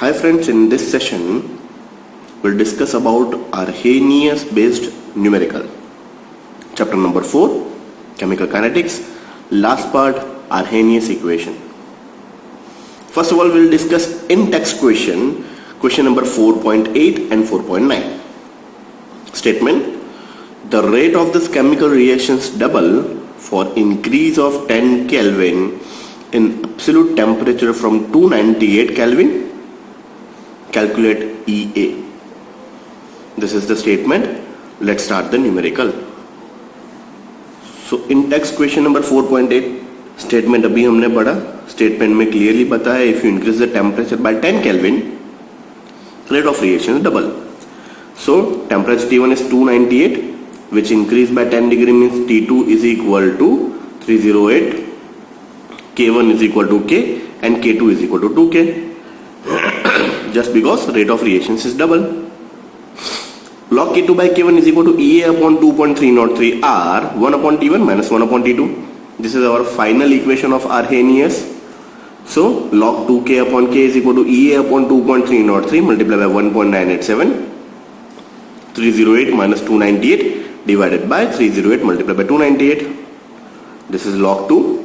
Hi friends, in this session we'll discuss about Arrhenius based numerical. Chapter number 4, chemical kinetics. Last part, Arrhenius equation. First of all, we'll discuss in-text question number 4.8 and 4.9. Statement: the rate of this chemical reactions double for increase of 10 Kelvin in absolute temperature from 298 Kelvin. Calculate EA. This is the statement. Let's start the numerical. So in text question number 4.8 statement अभी हमने पढ़ा. Statement में clearly बताया if you increase the temperature by 10 Kelvin, rate of reaction is double. So temperature T1 is 298, which increased by 10 degree means T2 is equal to 308, K1 is equal to K, and K2 is equal to 2K. Just because rate of reactions is double. Log K2 by K1 is equal to EA upon 2.303 R 1 upon T1 minus 1 upon T2. This is our final equation of Arrhenius. So log 2K upon K is equal to EA upon 2.303 multiplied by 1.987. 308 minus 298 divided by 308 multiplied by 298. This is log 2.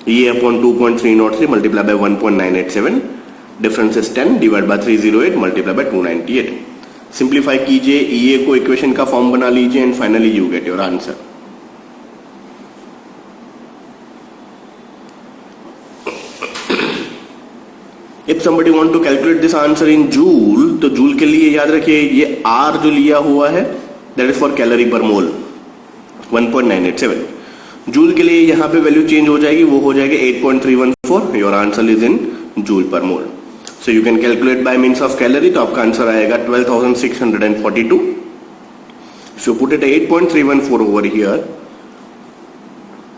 EA upon 2.303 multiplied by 1.987. Difference is 10 divided by 308 multiplied by 298. Simplify कीजिए, EA को equation का form बना लीजिए and finally you get your answer. If somebody want to calculate this answer in joule, तो joule के लिए याद रखिए ये R जो लिया हुआ है that is for calorie per mole 1.987. Joule के लिए यहाँ पे वैल्यू चेंज हो जाएगी, वो हो जाएगी 8.314. Your answer is in joule per mole. So you can calculate by means of calorie, तो आपका आंसर आएगा 12,642. So put it 8.314 over here,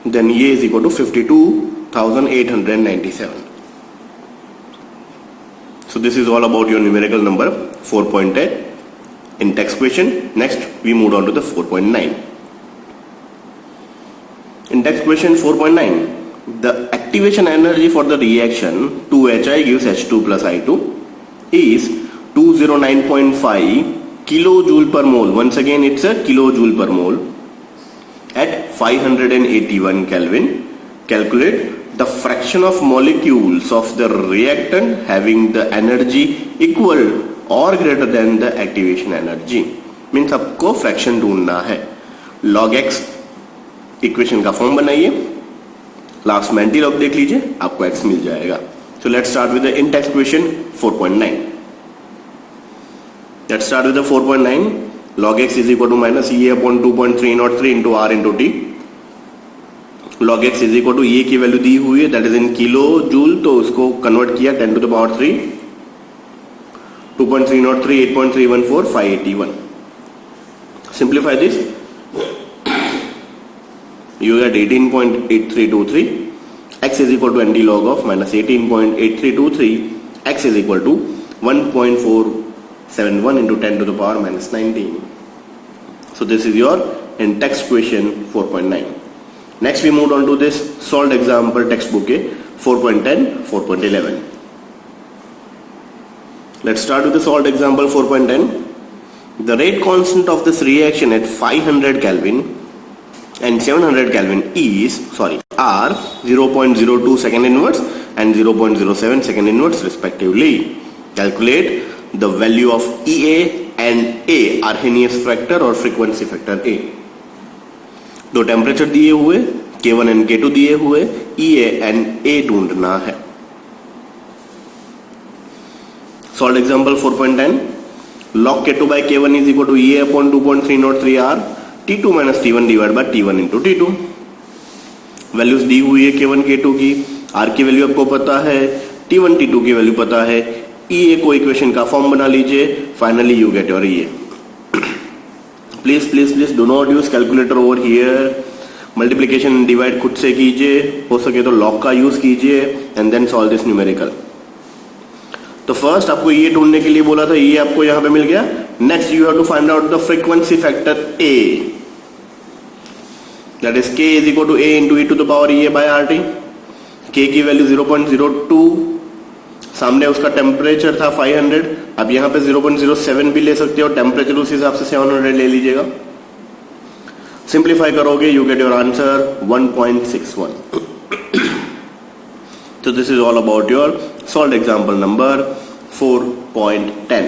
then ये is equal to 52,897. So this is all about your numerical number 4.8 in text question. Next we moved on to the 4.9. In text question 4.9, the activation energy for the reaction 2HI gives H2 plus I2 is 209.5 kilojoule per mole. Once again it's a kilojoule per mole at 581 Kelvin. Calculate the fraction of molecules of the reactant having the energy equal or greater than the activation energy. Means आपको fraction ढूंढना है. log x equation का form बनाइए, last में anti log देख लीजिए, आपको x मिल जाएगा. So let's start with the in text question 4.9. Let's start with the 4.9. log x is equal to minus e upon 2.303 into r into T. log x is equal to e की value दी हुई है that is in kilo joule, तो उसको convert किया 10 to the power 3. 2.303 8.314 581. Simplify this, you get 18.8323. x is equal to nd log of minus 18.8323. x is equal to 1.471 into 10 to the power minus 19. So this is your in text question 4.9. Next we moved on to this solved example textbook 4.10 4.11. Let's start with the solved example 4.10. The rate constant of this reaction at 500 Kelvin and 700 Kelvin are 0.02 second inverse and 0.07 second inverse respectively. Calculate the value of EA and A, Arrhenius factor or frequency factor A. दो temperature दिए हुए, K1 and K2 दिए हुए, EA and A ढूंढना है. Solved example 4.10. log K2 by K1 is equal to EA upon 2.303 R T2 minus T1 divided by T1 into T2. Values दी हुई है K1 K2 की, R की वैल्यू आपको पता है, T1 T2 की वैल्यू पता है. EA को इक्वेशन का फॉर्म बना लीजिए, finally you get your EA. Please do not use calculator over here. Multiplication divide खुद से कीजिए, हो सके तो लॉग का यूज कीजिए and then solve this numerical. तो फर्स्ट आपको ये ढूंढने के लिए बोला था, ये आपको यहां पे मिल गया. Next you have to find out the frequency factor A. that is k is equal to a into e to the power e by rt. K की वैल्यू 0.02, सामने उसका टेम्परेचर था 500, अब यहाँ पे 0.07 भी ले सकते हो, टेम्परेचर उस हिसाब से 700 ले लीजिएगा। सिंप्लीफाई करोगे यू गेट योर आंसर 1.61। तो this is all about your solve example number 4.10।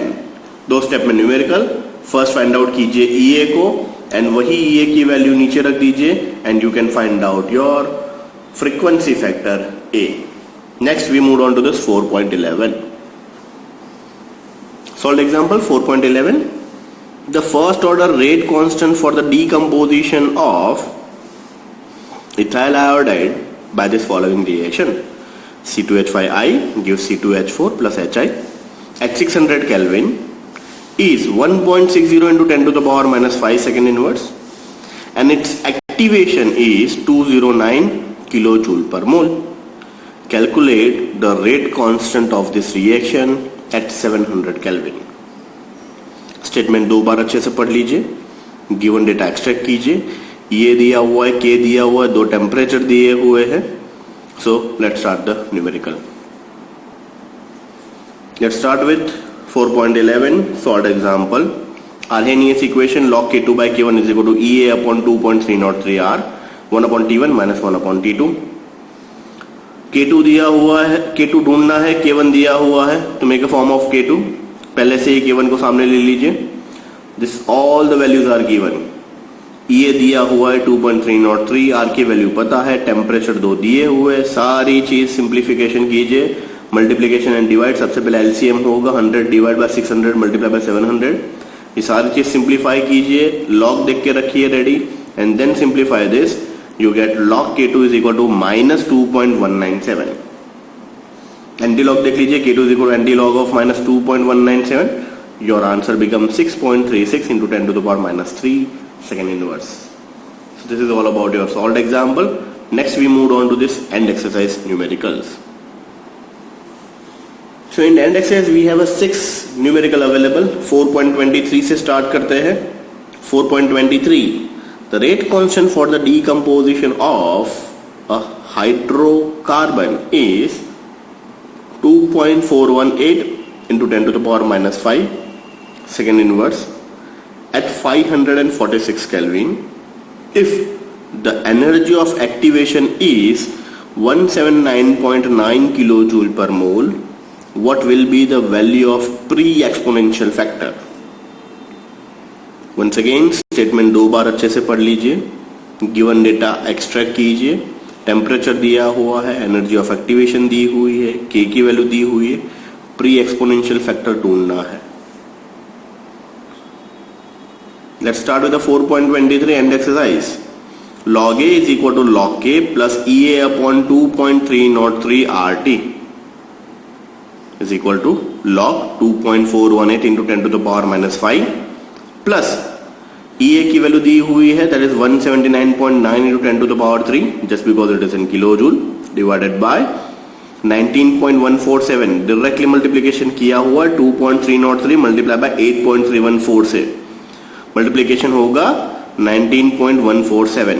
दो स्टेप में न्यूमेरिकल, फर्स्ट फाइंड आउट कीजिए EA को एंड वही EA की वैल्यू नीचे रख दीजिए and you can find out your frequency factor A। Next we move on to this 4.11. Solved example 4.11. The first order rate constant for the decomposition of ethyl iodide by this following reaction. C2H5I gives C2H4 plus HI at 600 Kelvin is 1.60 into 10 to the power minus 5 second inverse and its activation is 209 kilojoule per mole. Calculate the rate constant of this reaction at 700 Kelvin. Statement दो बार अच्छे से पढ़ लीजिए, given data extract कीजिए, ये दिया हुआ है, के दिया हुआ है, दो टेम्परेचर दिए हुए हैं। सो let's start the numerical. Let's start with 4.11 solved example. Arrhenius equation log K2 by K1 is equal to EA upon 2.303 R 1 upon T1 minus 1 upon T2। K2 दिया हुआ है, K2 ढूंढना है, K1 दिया हुआ है, तो make a form of K2। पहले से ही K1 को सामने ले लीजिए। This all the values are given. ये दिया हुआ है 2.303, R की वैल्यू पता है, टेम्परेचर दो दिए हुए, सारी चीज सिंप्लीफिकेशन कीजिए, मल्टीप्लीकेशन एंड डिवाइड। सबसे पहले एलसीएम होगा 100 डिवाइड बाय 600 मल्टीप्लाई बाय 700। ये सारी चीज सिंप्लीफाई कीजिए, लॉग देख के रखिए ready and then simplify this. You get log K2 is equal to minus 2.197. Antilog देख लीजिए, K2 is equal to antilog of minus 2.197. Your answer becomes 6.36 into 10 to the power minus 3 second inverse. So this is all about your solved example. Next we moved on to this end exercise numericals. So in end exercise we have a 6 numerical available. 4.23 से start करते हैं। 4.23 The rate constant for the decomposition of a hydrocarbon is 2.418 into 10 to the power minus 5 second inverse at 546 Kelvin. If the energy of activation is 179.9 kilojoule per mole, what will be the value of pre-exponential factor? Once again statement दो बार अच्छे से पढ़ लीजिए, given data extract कीजिए, temperature दिया हुआ है, एनर्जी ऑफ एक्टिवेशन दी हुई है, के की वैल्यू दी हुई है, प्री एक्सपोनेंशियल फैक्टर ढूंढना है। Let's start with 4.23 and exercise. log A is equal to log K plus EA upon 2.303 RT is equal to log 2.418 into 10 to the power minus 5 plus EA की value दी हुई है, that is 179.9 into 10 to the power 3 just because it is in kilojoule divided by 19.147। Directly multiplication किया हुआ 2.303 multiply by 8.314 से multiplication होगा 19.147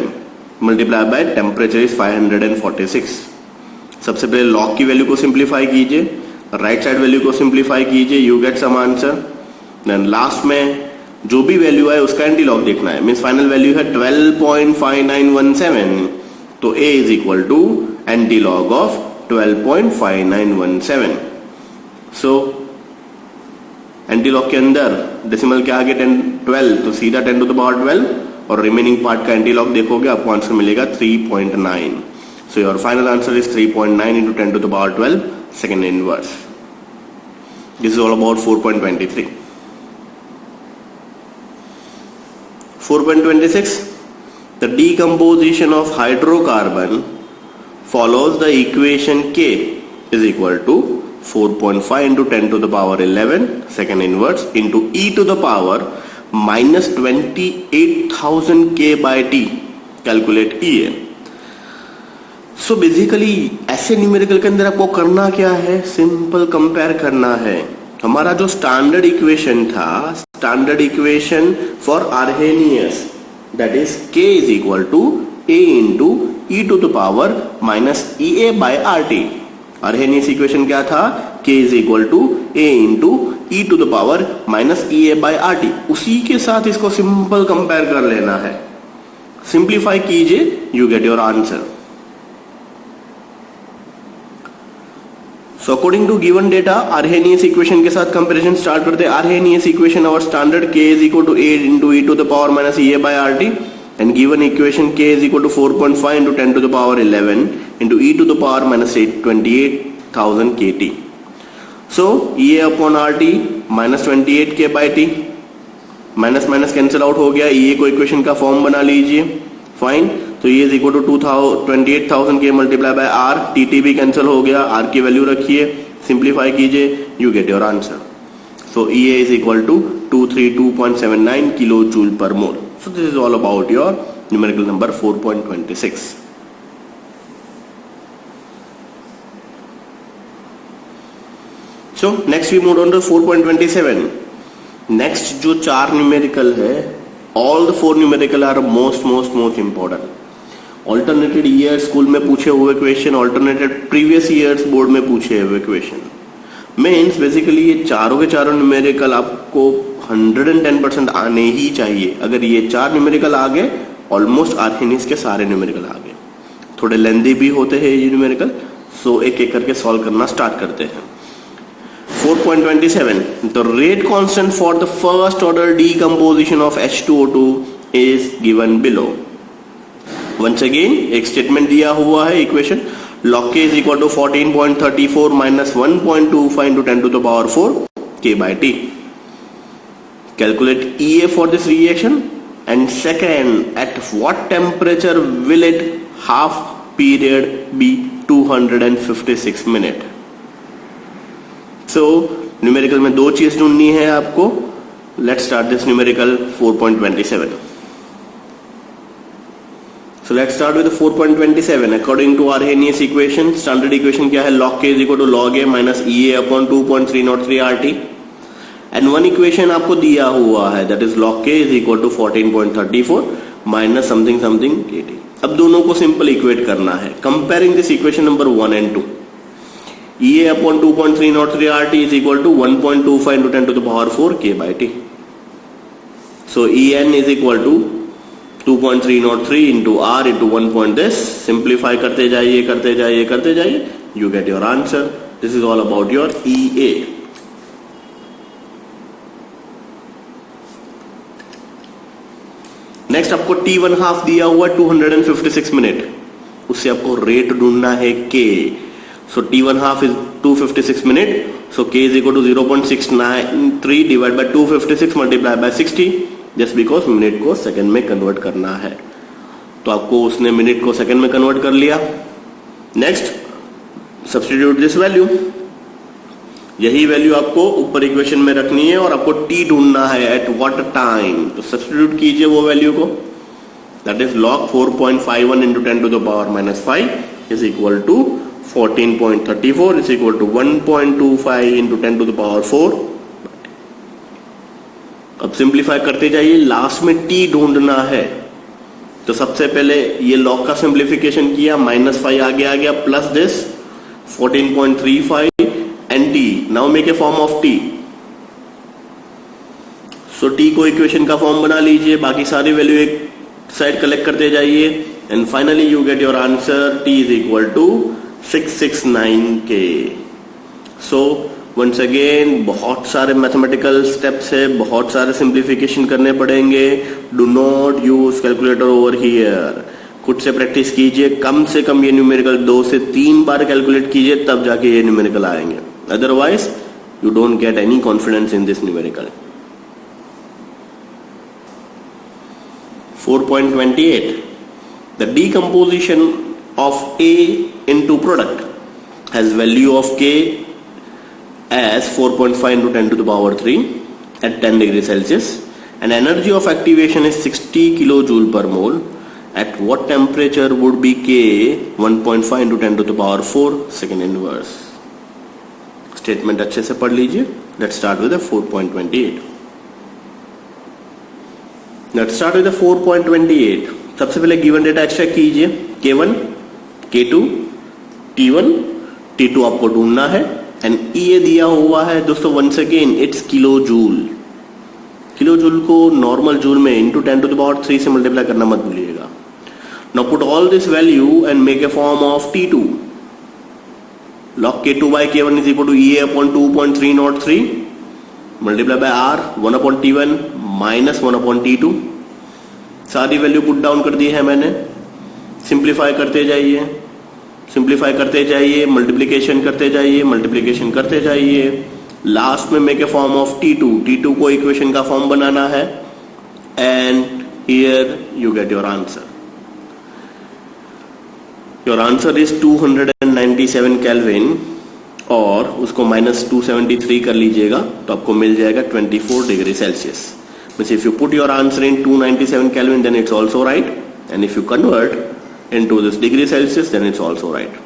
multiply by temperature is 546। सबसे पहले लॉग की वैल्यू को सिंप्लीफाई कीजिए, राइट साइड वैल्यू को सिंप्लीफाई कीजिए, you get some answer. Then last में जो भी वैल्यू है उसका एंटी लॉग देखना है, मीन्स फाइनल वैल्यू है 12.5917, तो A is equal to anti log of 12.5917। So anti log के अंदर डेसिमल के आगे 12, तो सीधा 10 टू द पावर 12 और रिमेनिंग पार्ट का एंटी लॉग देखोगे आपको आंसर मिलेगा 3.9। So your final answer is 3.9 into 10 to the power 12 second inverse. This is all about 4.23. 4.26 The decomposition of hydrocarbon follows the equation K is equal to 4.5 into 10 to the power 11 second inverse into e to the power minus 28,000 K by T. Calculate EA. So basically ऐसे numerical के अंदर आपको करना क्या है, simple compare करना है। हमारा जो स्टैंडर्ड इक्वेशन था, standard equation for Arrhenius, that is K is equal to A into e to the power minus EA by RT। Arrhenius equation क्या था, k is equal to a into e to the power minus E A by R T. उसी के साथ इसको simple compare कर लेना है, simplify कीजिए, you get your answer. So according to given data Arrhenius equation के साथ कंपैरिजन स्टार्ट करते हैं। आर्हेनियस इक्वेशन और standard k is equal to a into e to the power minus E A by R T and given equation k is equal to 4.5 into 10 to the power 11 into e to the power minus 28,000 kt। So E upon R T minus 28k by T, minus minus cancel out हो गया, ई को equation का form बना लीजिए, fine. तो ये is equal to 28,000 के multiply by R, T T भी कैंसिल हो गया, आर की वैल्यू रखिए, सिंप्लीफाई कीजिए, you get your answer. So E is equal to 232.79 kilo joule per mole. So this is all about your numerical number 4.26। So next we move on to 4.27। Next जो 4 numerical है, all the 4 numerical are most important. Alternated year school में पूछे हुए question, alternated previous years board में पूछे हुए question. Means basically ये चारों के चारों न्यूमेरिकल आपको 110% आने ही चाहिए। अगर ये 4 न्यूमेरिकल आ गए, ऑलमोस्ट आर्हेनियस के सारे न्यूमेरिकल आ गए। थोड़े लेंदी भी होते हैं ये न्यूमेरिकल, सो एक एक करके सॉल्व करना स्टार्ट करते हैं। 4.27 the rate constant for the first order decomposition of H2O2 is given below। once again एक स्टेटमेंट दिया हुआ है, equation log k is equal to 14.34 minus 1.25 into 10 to the power 4 k by t। calculate EA for this reaction and second at what temperature will it half period be 256 minute। So numerical में 2 चीज ढूंढनी है आपको। Let's start this numerical 4.27। So let's start with 4.27। According to Arrhenius equation, standard equation क्या है, log k is equal to log a minus E A upon 2.303 RT and one equation आपको दिया हुआ है, that is log k is equal to 14.34 minus something something kt। अब दोनों को simple equate करना है, comparing this equation number 1 and 2। EA upon 2.303 RT is equal to 1.25 into 10 to the power 4 k by t। So EN is equal to 2.303 into R into 1 point this। Simplify करते जाइए करते जाइए करते जाइए, you get your answer। This is all about your EA। Next आपको T1 half दिया हुआ 256 minute, उससे आपको रेट ढूंढना है K। So T1 half is 256 minute, so K is equal to 0.693 divided by 256 multiplied by 60, just because minute को second में convert करना है। तो आपको उसने मिनट को सेकंड में कन्वर्ट कर लिया। नेक्स्ट सब्स्टिट्यूट दिस वैल्यू, यही वैल्यू आपको ऊपर इक्वेशन में रखनी है और आपको T ढूंढना है एट व्हाट टाइम। तो सब्स्टिट्यूट कीजिए वो वैल्यू को, that is log 4.51 into 10 to the power minus 5 is equal to 14.34 is equal to 1.25 into 10 to the power 4। अब सिंप्लीफाई करते जाइए, लास्ट में t ढूंढना है। तो सबसे पहले ये log का सिंप्लीफिकेशन किया, -5 आगे आ गया, plus this 14.35 and t। Now make a form of t। So t को इक्वेशन का फॉर्म बना लीजिए, बाकी सारी वैल्यू एक साइड कलेक्ट करते जाइए and finally you get your answer. t is equal to 669K। So once again बहुत सारे मैथमेटिकल स्टेप्स है, बहुत सारे सिंप्लीफिकेशन करने पड़ेंगे। Do not use calculator over here, खुद से प्रैक्टिस कीजिए। कम से कम ये न्यूमेरिकल 2 से 3 बार कैलकुलेट कीजिए, तब जाके ये न्यूमेरिकल आएंगे, otherwise you don't get any confidence in this numerical. 4.28 the decomposition of A into product has value of K as 4.5 into 10 to the power 3 at 10 degrees Celsius and energy of activation is 60 kilojoule per mole। at what temperature would be K 1.5 into 10 to the power 4 second inverse। Statement अच्छे से पढ़ लीजिए। Let's start with 4.28। Let's start with 4.28। सबसे पहले given data extract कीजिए, K1 K2 T1 T2 आपको ढूंढना है एंड ये दिया हुआ है दोस्तों, once again it's kilo joule. Kilo joule को नॉर्मल जूल में इंटू 10⁻³ से मल्टीप्लाई करना मत भूलिएगा। Now put all this value and make a form of T2। log K2 by K1 is equal to EA upon 2.303 multiply by R 1/T1 minus 1/T2। सारी value put down कर दी है मैंने। Simplify करते जाइए, simplify करते जाइए, multiplication करते जाइए, मल्टीप्लीकेशन करते जाइए। लास्ट में make a form of T2। T2 को इक्वेशन का फॉर्म बनाना है and here you get your answer. Your answer is 297 kelvin और उसको -273 कर लीजिएगा तो आपको मिल जाएगा 24 degree Celsius. Means if you put your answer in 297 Kelvin then it's also right, and if you convert into this degree Celsius then it's also right.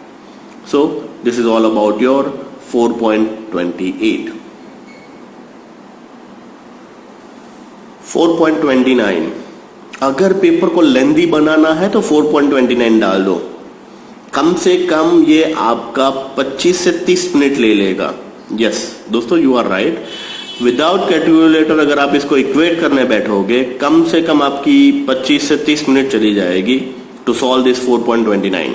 So this is all about your 4.28. 4.29 अगर paper को lengthy बनाना है तो 4.29 डाल दो। कम से कम ये आपका 25 से 30 मिनट ले लेगा। यस दोस्तों, you are right. Without calculator अगर आप इसको इक्वेट करने बैठोगे कम से कम आपकी 25 से 30 मिनट चली जाएगी to solve this 4.29.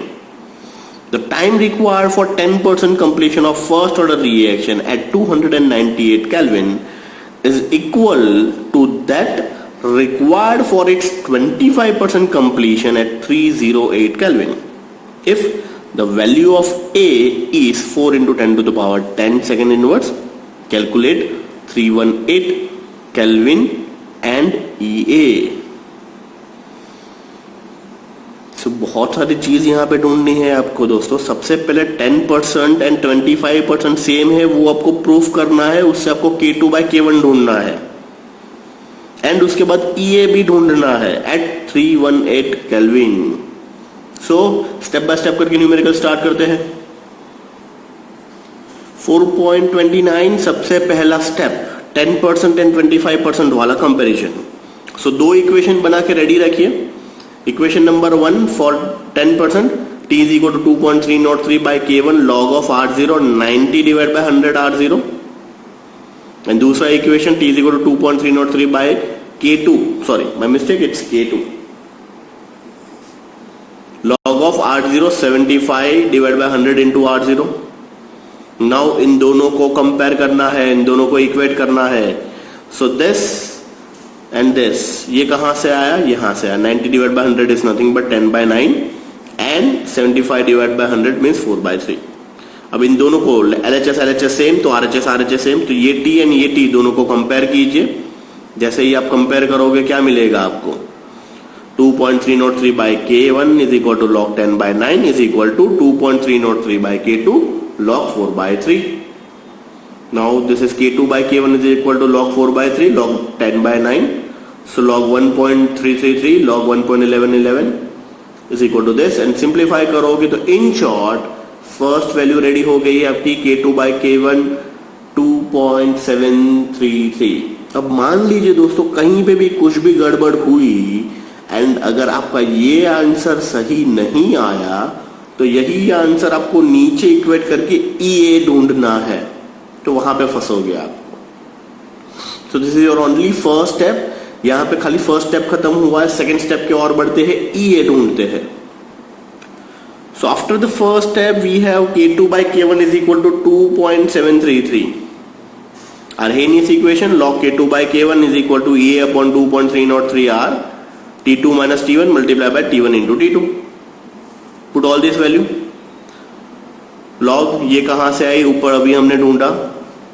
The time required for 10% completion of first order reaction at 298 Kelvin is equal to that required for its 25% completion at 308 Kelvin. If the value of A is 4 into 10 to the power 10 second inverse, calculate 318 Kelvin and EA. So, बहुत सारी चीज यहाँ पे ढूंढनी है आपको दोस्तों। सबसे पहले 10% एंड 25% सेम है वो आपको प्रूफ करना है, उससे आपको K2 by K1 ढूंढना है एंड उसके बाद EA भी ढूंढना है at 318 kelvin. So step by step करके न्यूमेरिकल स्टार्ट करते हैं। 4.29 सबसे पहला स्टेप 10% एंड 25% वाला कंपैरिजन। सो दो इक्वेशन बना के रेडी रखिए। Equation number 1 for 10% T is equal to 2.303 by K1 log of R0 90 divided by 100 R0, and दूसरा equation T is equal to 2.303 by K2, sorry my mistake, it's K2 log of R0 75 divided by 100 into R0। now इन दोनों को compare करना है, इन दोनों को equate करना है। so this and this, ये कहां से आया, यहां से आया। 90 divided by 100 is nothing but 10 by 9 and 75 divided by 100 means 4 by 3। अब इन दोनों को LHS सेम तो RHS सेम, तो ये T एंड ये T दोनों को कंपेयर कीजिए। जैसे ही आप कंपेयर करोगे क्या मिलेगा आपको, 2.303 by K1 is equal to log 10 by 9 is equal to 2.303 by K2 log 4 by 3। Now this is K2 by K1 is equal to log 4 by 3 log 10 by 9, so log 1.333 log 1.1111 is equal to this, and simplify करोगे तो in short first value ready हो गई है आपकी K2 by K1 2.733। अब मान लीजिए दोस्तों कहीं पे भी कुछ भी गड़बड़ हुई एंड अगर आपका ये आंसर सही नहीं आया तो यही आंसर आपको नीचे इक्वेट करके EA ढूंढना है, तो वहां पे फंसोगे आप। सो this is your only first step. यहां पे खाली फर्स्ट स्टेप खत्म हुआ है, सेकंड स्टेप के और बढ़ते हैं, EA ढूंढते हैं। So after the first step we have K2 by K1 is equal to 2.733। Arrhenius equation log K2 by K1 is equal to EA upon 2.303 R T2 minus T1 multiplied by T1 into T2। Put all this value। log ये कहां से आई, ऊपर अभी हमने ढूंढा।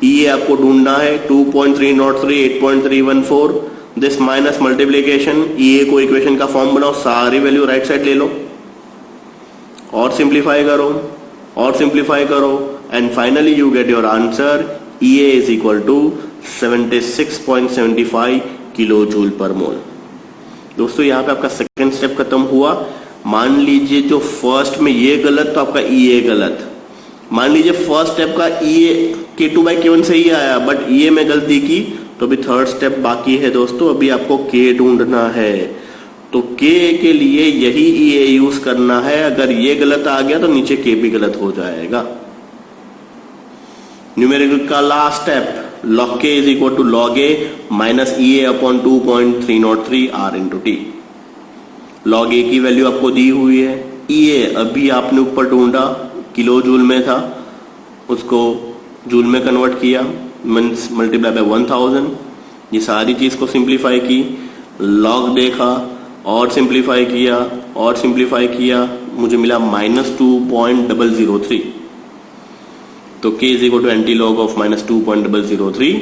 EA आपको ढूंढना है 2.303 8.314। दिस माइनस मल्टीप्लीकेशन, EA को इक्वेशन का फॉर्म बनाओ, सारी वैल्यू राइट साइड ले लो और सिंप्लीफाई करो और सिंप्लीफाई करो and finally you get your answer EA is equal to 76.75 kilo joule per mole. दोस्तों यहाँ पे आपका सेकेंड स्टेप खत्म हुआ। मान लीजिए जो फर्स्ट में ये गलत तो आपका EA गलत। मान लीजिए फर्स्ट स्टेप का EA K2 by K1 से ही आया बट EA में गलती की, तो अभी थर्ड स्टेप बाकी है दोस्तों। अभी आपको K ढूंढना है, तो K के लिए यही EA यूज करना है। अगर ये गलत आ गया तो नीचे K भी गलत हो जाएगा। न्यूमेरिकल का last step, log k is equal to log a minus EA upon 2.303 R into T. log a की वैल्यू आपको दी हुई है, EA अभी आपने ऊपर ढूंढा, किलो जूल में था, उसको जूल में कन्वर्ट किया, मीन्स मल्टीप्लाई बाय 1000. ये सारी चीज को सिंप्लीफाई की, log देखा और सिंप्लीफाई किया और सिंप्लीफाई किया, मुझे मिला -2.003. तो k is equal to anti-log of -2.003.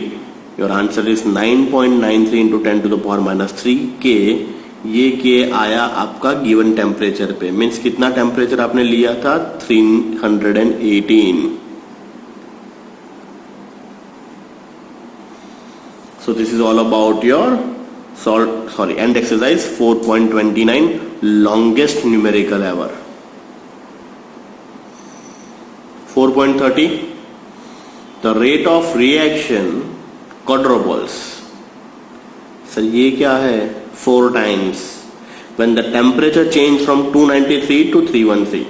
Your answer is 9.93 into 10 to the power minus 3 k. ये k आया आपका गिवन टेम्परेचर पे, मीन्स कितना टेम्परेचर आपने लिया था 318. So this is all about your end exercise 4.29, longest numerical ever. 4.30, the rate of reaction quadruples. Sir ये क्या है? 4 times. When the temperature change from 293 to 313,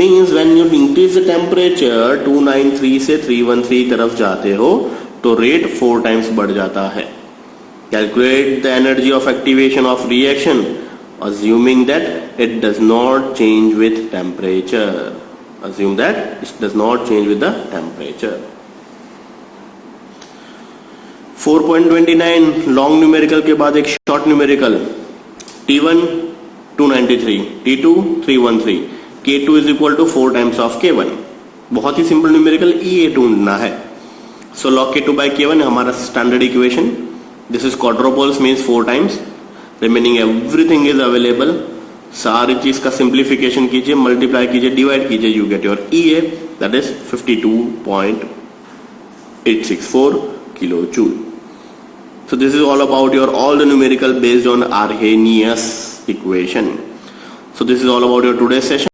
means when you increase the temperature 293 से 313 तरफ जाते हो तो रेट 4 times बढ़ जाता है. Calculate the energy of activation of reaction assuming that it does not change with temperature. Assume that it does not change with the temperature. 4.29 long numerical के बाद एक short numerical. T1 293, T2 313, K2 is equal to 4 times of K1. बहुत ही simple numerical, EA ढूंढना है. So log K2 by K1 हमारा standard equation. This is quadruples means 4 times. Remaining everything is available. सारी चीज का सिंप्लीफिकेशन कीजिए, multiply कीजिए, divide कीजिए, you get your EA, that is 52.864 kilo joule. So this is all about your all the numerical based on Arrhenius equation. So this is all about your today's session.